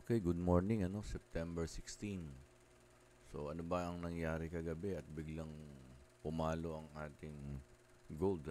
Okay, good morning, September 16. So, ano ba ang nangyari kagabi at biglang pumalo ang ating gold,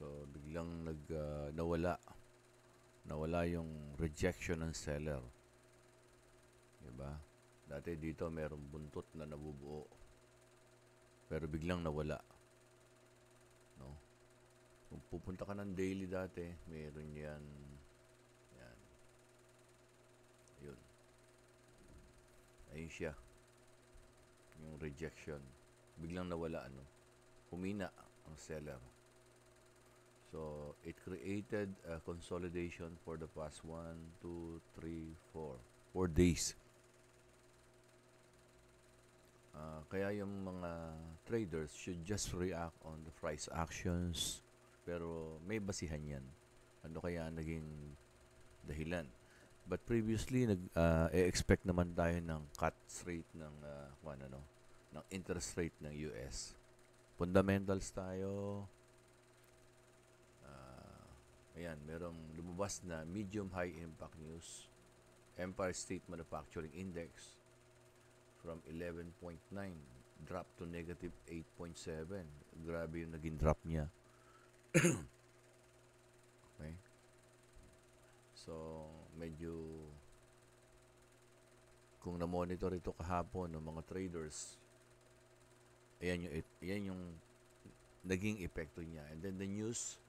So, biglang nawala. Nawala yung rejection ng seller. Diba? Dati dito mayroong buntot na nabubuo. Pero biglang nawala. No? Kung pupunta ka ng daily dati, mayroon yan. Yan. Ayun. Ayun siya. Yung rejection. Biglang nawala, humina ang seller. So, it created a consolidation for the past 4 days. Kaya yung mga traders should just react on the price actions. Pero may basihan yan. Ano kaya naging dahilan? But previously, expect naman tayo ng cut rate ng, ng interest rate ng US. Fundamentals tayo. Ayan, merong lumabas na medium high impact news. Empire State Manufacturing Index from 11.9 drop to negative 8.7. Grabe yung naging drop niya. Okay? So, medyo kung na-monitor ito kahapon ng mga traders, ayan yung naging epekto niya. And then the news,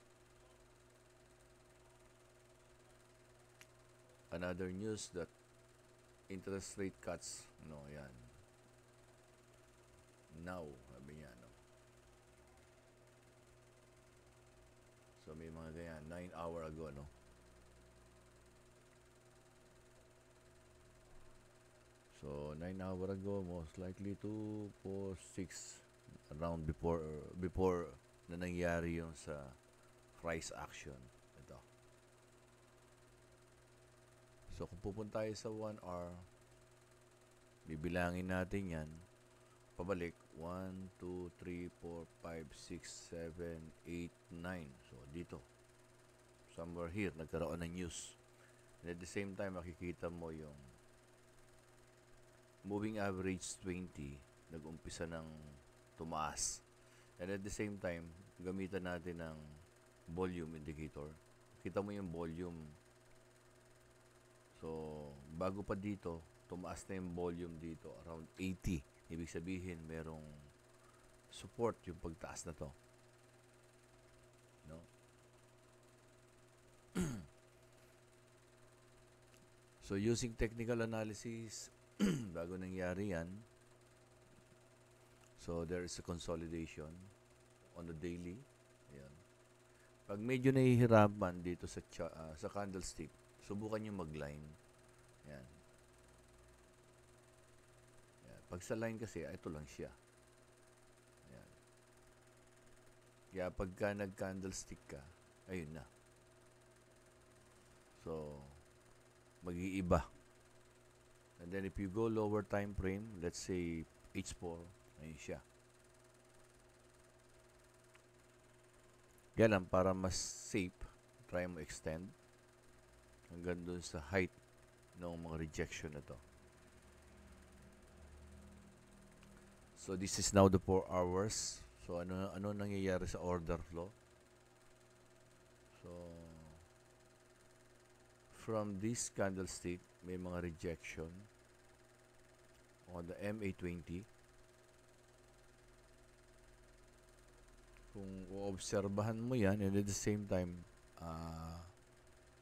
another news that interest rate cuts, ayan. Now, sabi niya, So, may mga ganyan, 9 hour ago, So, 9 hour ago, most likely 2, 4, 6, around before na nangyari yung sa price action. Ito. So, kung pupunta tayo sa 1 hour, bibilangin natin yan. Pabalik, 1, 2, 3, 4, 5, 6, 7, 8, 9. So, dito. Somewhere here, nagkaroon ng news. And at the same time, makikita mo yung moving average 20, nag-umpisa ng tumaas. And at the same time, gamitan natin ng volume indicator. Kita mo yung volume. So, bago pa dito, tumaas na yung volume dito, around 80. Ibig sabihin, merong support yung pagtaas na to. No? So, using technical analysis, bago nangyari yan, so there is a consolidation on the daily. Ayan. Pag medyo nahihirapan dito sa candlestick, subukan nyo mag-line. Ayan. Ayan. Pag sa line kasi, ito lang siya. Ayan. Kaya pagka nag-candlestick ka, ayun na. So, mag-iiba. And then if you go lower time frame, let's say H4, ayun siya. Kaya lang, para mas safe, try mo extend hanggang dun sa height ng mga rejection na to. So this is now the 4 hours. So ano nangyayari sa order flow? So from this candlestick, may mga rejection on the MA20. Kung uobserbahan mo yan, and at the same time,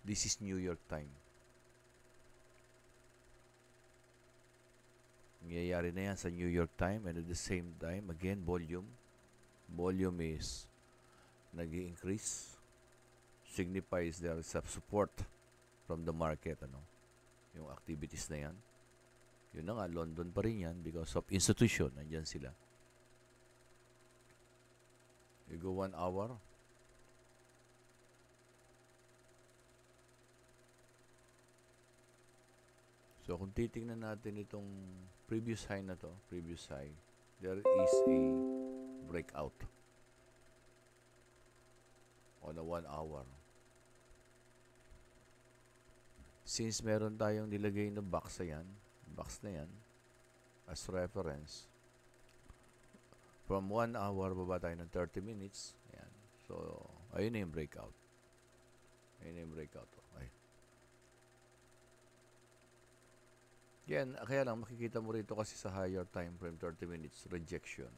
this is New York time. Nangyayari na yan sa New York time, and at the same time, again, volume. Volume is nag-i-increase. Signifies there is support from the market, yung activities na yan. Yun na nga, London pa rin yan because of institution, nandyan sila. You go 1 hour. So, kung titingnan natin itong previous high na to, there is a breakout on a 1 hour. Since meron tayong nilagay na box na yan, as reference, from 1 hour, baba tayo ng 30 minutes. Ayan. So, ayun na yung breakout. Okay. Yan, kaya lang, makikita mo rito kasi sa higher time frame, 30 minutes, rejection.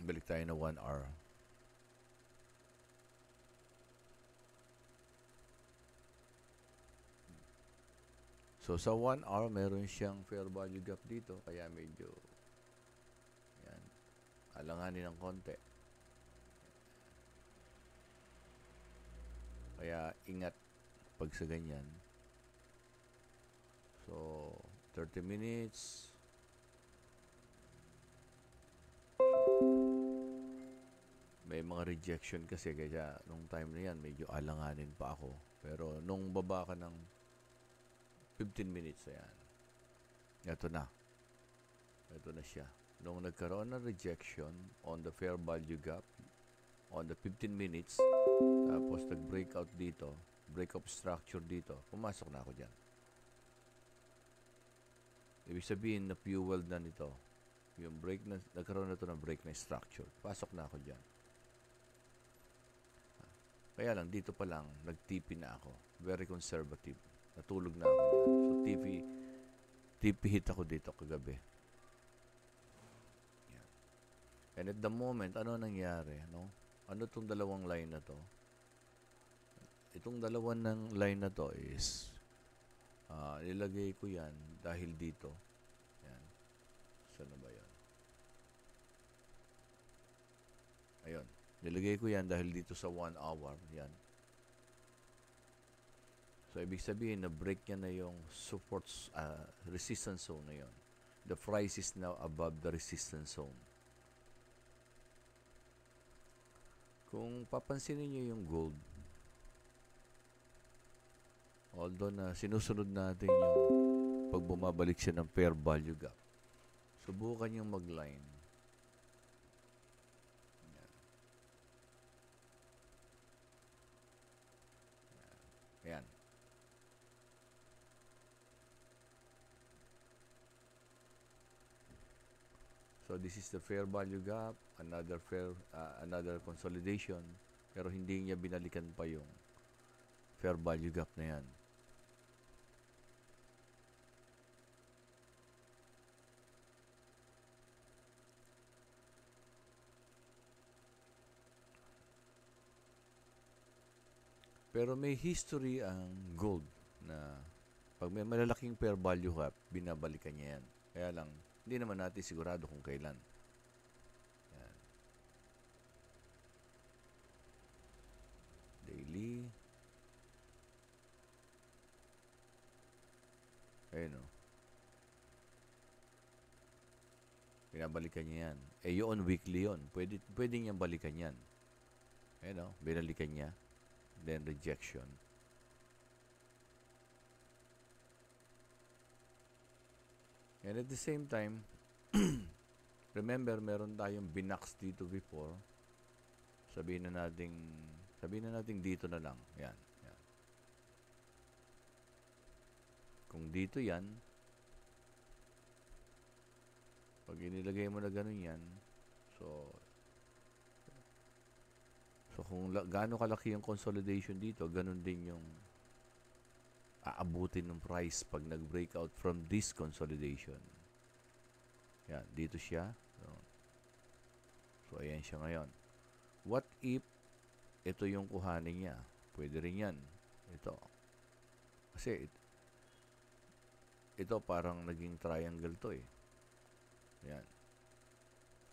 Balik tayo na 1 hour. So, sa 1 hour, meron siyang fair value gap dito. Kaya medyo, yan, alanganin ng konti. Kaya, ingat pag sa ganyan. So, 30 minutes. May mga rejection kasi. Kaya, nung time na yan, medyo alanganin pa ako. Pero, nung baba ka ng 15 minutes, ayan. Ito na siya. Nung nagkaroon ng rejection on the fair value gap, on the 15 minutes, tapos nag-breakout dito, breakout structure dito, pumasok na ako dyan. Ibig sabihin na fueled na nito. Yung break na, nagkaroon na ito ng break na structure. Pasok na ako dyan. Kaya lang, dito pa lang, nag-TP na ako. Very conservative. Natulog na ako dyan. So, TP hit ako dito kagabi. Yan. And at the moment, ano nangyari? No? Ano itong dalawang line na to? Itong dalawang ng line na to is nilagay ko yan dahil dito. Yan. Saan na ba yan? Ayun. Nilagay ko yan dahil dito sa 1 hour. Yan. So, ibig sabihin na break niya na yung support, resistance zone na yon. The price is now above the resistance zone. Kung papansinin niyo yung gold, although na sinusunod natin yung pag bumabalik siya ng fair value gap, subukan yung mag-line. Ayan. So this is the fair value gap, another consolidation, pero hindi niya binalikan pa yung fair value gap na yan. Pero may history ang gold na pag may malalaking fair value gap, binabalikan niya yan. Kaya lang, hindi naman natin sigurado kung kailan. Yan. Daily. Ayun o. Binabalikan niya yan. Eh yun, weekly yun. Pwede niyang balikan yan. Ayun o, binalikan niya. Then rejection. And at the same time, remember, meron tayong binax dito before. Sabihin na natin dito na lang. Yan. Kung dito yan, pag inilagay mo na ganun yan, so kung gaano kalaki yung consolidation dito, ganun din yung aabutin ng price pag nag-breakout from this consolidation. Yan, dito siya. So, ayan siya ngayon. What if ito yung kuhanin niya? Pwede rin yan. Ito. Kasi ito parang naging triangle to eh. Yan.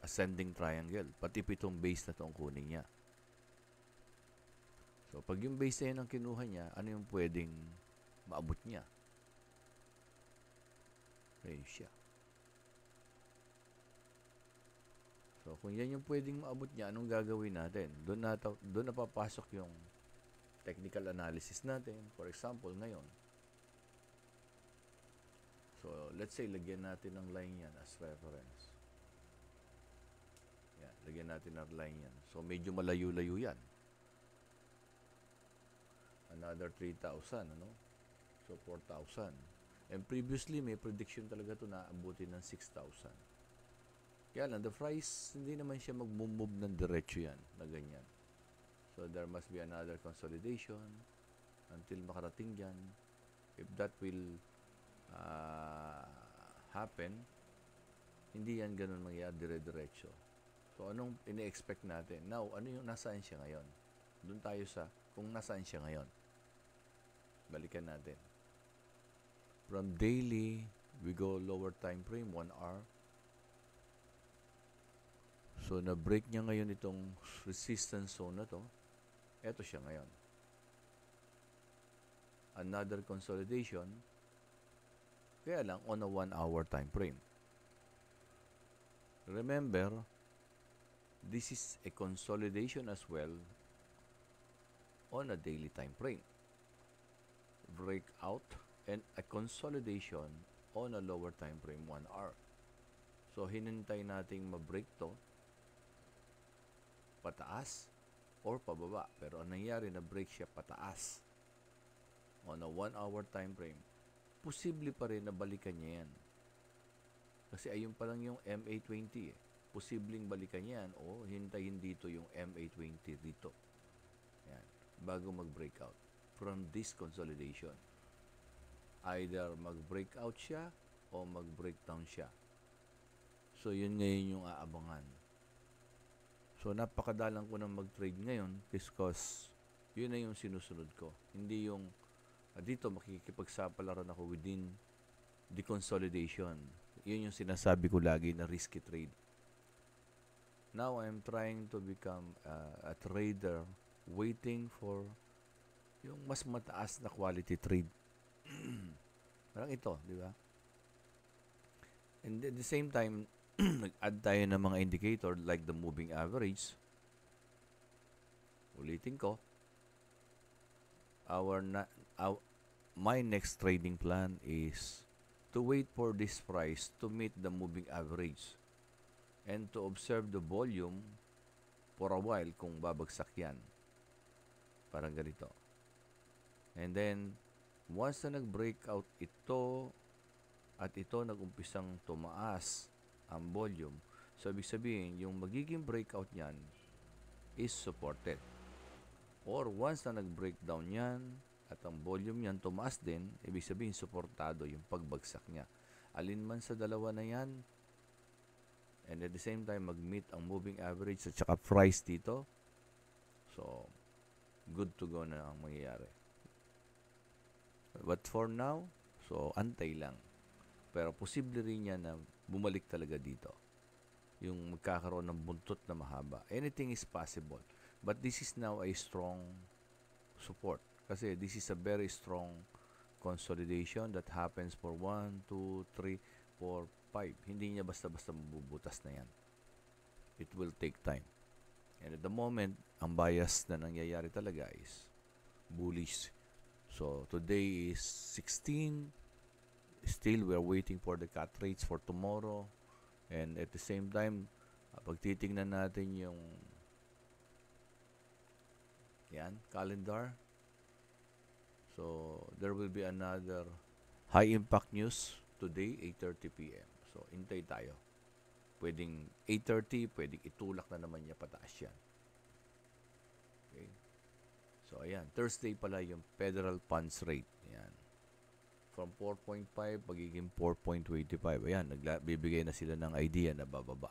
Ascending triangle. Pati pitong base na to ang kunin niya. So, pag yung base na yun ang kinuha niya, ano yung pwedeng maabot niya? Ayun siya. So, kung yan yung pwedeng maabot niya, anong gagawin natin? Doon na papasok yung technical analysis natin. For example, ngayon. So, let's say, lagyan natin ng line yan as reference. Yan. Lagyan natin ng line yan. So, medyo malayo-layo yan. Another 3,000, ano? So, 4,000. And previously, may prediction talaga to na abutin ng 6,000. Kaya lang, the price, hindi naman siya mag-move ng diretso yan, na ganyan. So, there must be another consolidation until makarating dyan. If that will happen, hindi yan ganun mangyayari dire-diretso. So, anong ini-expect natin? Now, ano yung nasaan siya ngayon? Doon tayo sa kung nasaan siya ngayon. Balikan natin. From daily, we go lower time frame, 1 hour. So, na-break niya ngayon itong resistance zone na to. Eto siya ngayon. Another consolidation. Kaya lang, on a 1 hour time frame. Remember, this is a consolidation as well on a daily time frame. Breakout and a consolidation on a lower time frame, 1 hour. So, hinintay nating ma-break to pataas or pababa. Pero ang nangyari, na-break siya pataas on a 1 hour time frame. Posible pa rin na balikan niya yan. Kasi ayun pa lang yung MA20 eh. Posibleng balikan yan o hintayin dito yung MA20 dito. Yan. Bago mag-breakout from this consolidation. Either mag-breakout siya o mag-breakdown siya. So, yun ngayon yung aabangan. So, napakadalang ko na mag-trade ngayon because yun na yung sinusunod ko. Hindi yung dito makikipagsapalaran ako within the consolidation. Yun yung sinasabi ko lagi na risky trade. Now, I'm trying to become a trader waiting for yung mas mataas na quality trade. Parang ito, di ba? And at the same time, nag-add tayo ng mga indicator like the moving average. Ulitin ko. My next trading plan is to wait for this price to meet the moving average and to observe the volume for a while kung babagsak yan. Parang ganito. And then, once na nag-breakout ito at ito nag-umpisang tumaas ang volume, so ibig sabihin, yung magiging breakout niyan is supported. Or once na nag-breakdown yan at ang volume niyan tumaas din, ibig sabihin, supportado yung pagbagsak niya. Alin man sa dalawa na yan, and at the same time, mag-meet ang moving average at saka price dito, so, good to go na ang mangyayari. But for now, so, antay lang. Pero posible rin yan na bumalik talaga dito. Yung magkakaroon ng buntot na mahaba. Anything is possible. But this is now a strong support. Kasi this is a very strong consolidation that happens for 1, 2, 3, 4, 5. Hindi niya basta-basta mabubutas na yan. It will take time. And at the moment, ang bias na nangyayari talaga is bullish. So, today is 16. Still, we are waiting for the cut rates for tomorrow. And at the same time, pag titingnan natin yung calendar. So, there will be another high impact news today, 8:30 p.m. So, hintay tayo. Pwedeng 8:30, pwedeng itulak na naman niya pataas yan. Okay. So, ayan. Thursday pala yung federal funds rate. Ayan. From 4.5, pagiging 4.25. Ayan, nagbibigay na sila ng idea na bababa.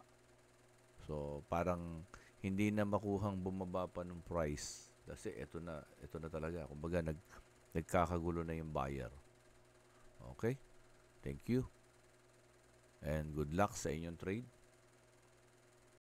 So, parang hindi na makuhang bumaba pa ng price. Kasi ito na talaga. Kumbaga, nagkakagulo na yung buyer. Okay? Thank you. And good luck sa inyong trade.